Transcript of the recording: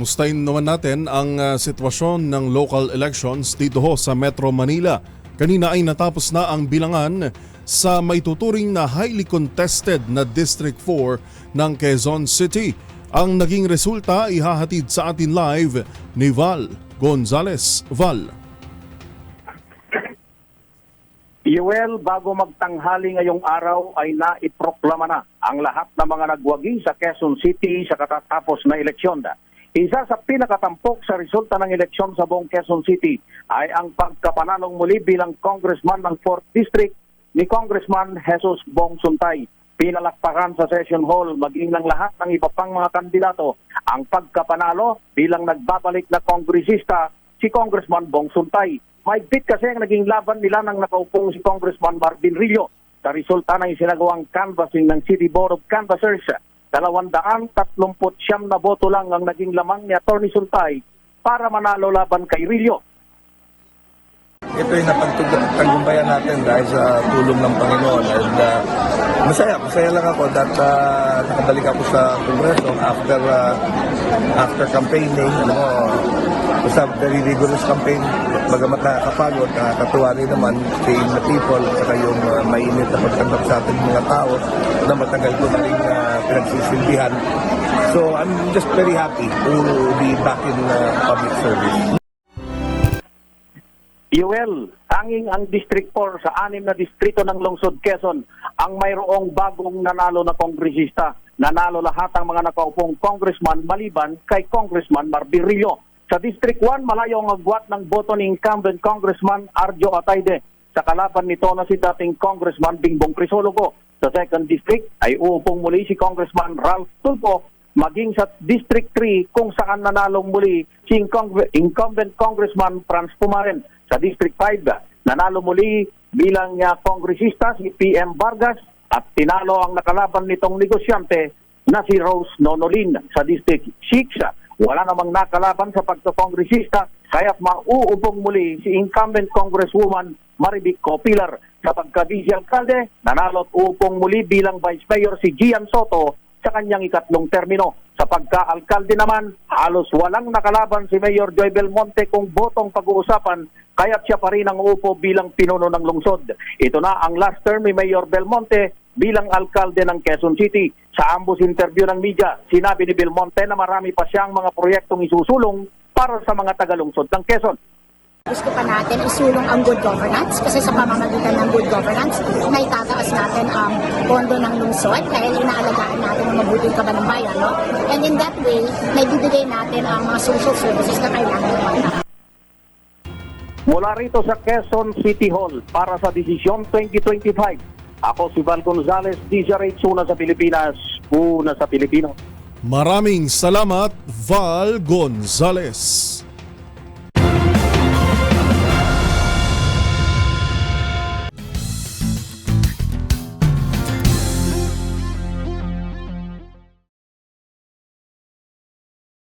Kamustahin naman natin ang sitwasyon ng local elections dito ho sa Metro Manila. Kanina ay natapos na ang bilangan sa may tuturing na highly contested na District 4 ng Quezon City. Ang naging resulta ihahatid sa atin live ni Val Gonzales. Val. Yuel, bago magtanghali ngayong araw ay naiproklama na ang lahat ng mga nagwagi sa Quezon City sa katatapos na eleksyon. Isa sa pinakatampok sa resulta ng eleksyon sa buong Quezon City ay ang pagkapanalong muli bilang congressman ng 4th District ni Congressman Jesus Bong Suntay. Pinalakpakan sa session hall maging ng lahat ng iba pang mga kandidato ang pagkapanalo bilang nagbabalik na kongresista si Congressman Bong Suntay. Mahigpit kasi ang naging laban nila nang nakaupong si Congressman Marvin Rillo sa resulta ng isinagawang canvassing ng City Board of Canvassers. 239 na boto lang ang naging lamang ni Atty. Suntay para manalo laban kay Rillo. Ito yung napagtagumpayan natin dahil sa tulong ng Panginoon. And masaya lang ako that nakabalik ako sa Kongreso after campaigning. Sa very rigorous campaign, bagamat nakakapagod, nakakatuwa rin naman seeing the people at saka yung mainit na pagtanggap sa ating mga tao na matagal ko na rin pinagsisilbihan. So I'm just very happy to be back in public service. Yuel, tanging ang District 4 sa 6 na distrito ng Lungsod Quezon ang mayroong bagong nanalo na kongresista. Nanalo lahat ang mga nakaupong congressman maliban kay Congressman Marvin Rillo. Sa District 1, malayo ang agwat ng boto ni incumbent Congressman Arjo Atayde. Sa kalaban nito na si dating Congressman Bingbong Crisologo. Sa 2nd District ay uupong muli si Congressman Ralph Tulfo, maging sa District 3 kung saan nanalong muli si incumbent Congressman Franz Pumaren. Sa District 5, nanalo muli bilang kongresista si PM Vargas at tinalo ang nakalaban nitong negosyante na si Rose Nonolin. Sa District 6, wala namang nakalaban sa pagkakongresista kaya't mauupong muli si incumbent Congresswoman Marivic Copilar. Sa pagka-vice alkalde, nanalo at uupong muli bilang Vice Mayor si Gian Soto sa kanyang ikatlong termino. Sa pagka-alkalde naman, halos walang nakalaban si Mayor Joy Belmonte kung botong pag-uusapan, kaya't siya pa rin ang uupo bilang pinuno ng lungsod. Ito na ang last term ni Mayor Belmonte bilang alkalde ng Quezon City. Sa ambos interview ng media, sinabi ni Belmonte na marami pa siyang mga proyektong isusulong para sa mga taga-lungsod ng Quezon. Gusto pa natin isulong ang good governance kasi sa pamamagitan ng good governance, naitataas natin ang pondo ng lungsod dahil inaalagaan natin ang mabuting kabalambayan. No? And in that way, naibibigay natin ang mga social services na kailangan ng mga tao. Mula rito sa Quezon City Hall para sa Desisyon 2025, ako si Val Gonzales, DZRH, una sa Pilipinas, una sa Pilipino. Maraming salamat, Val Gonzales.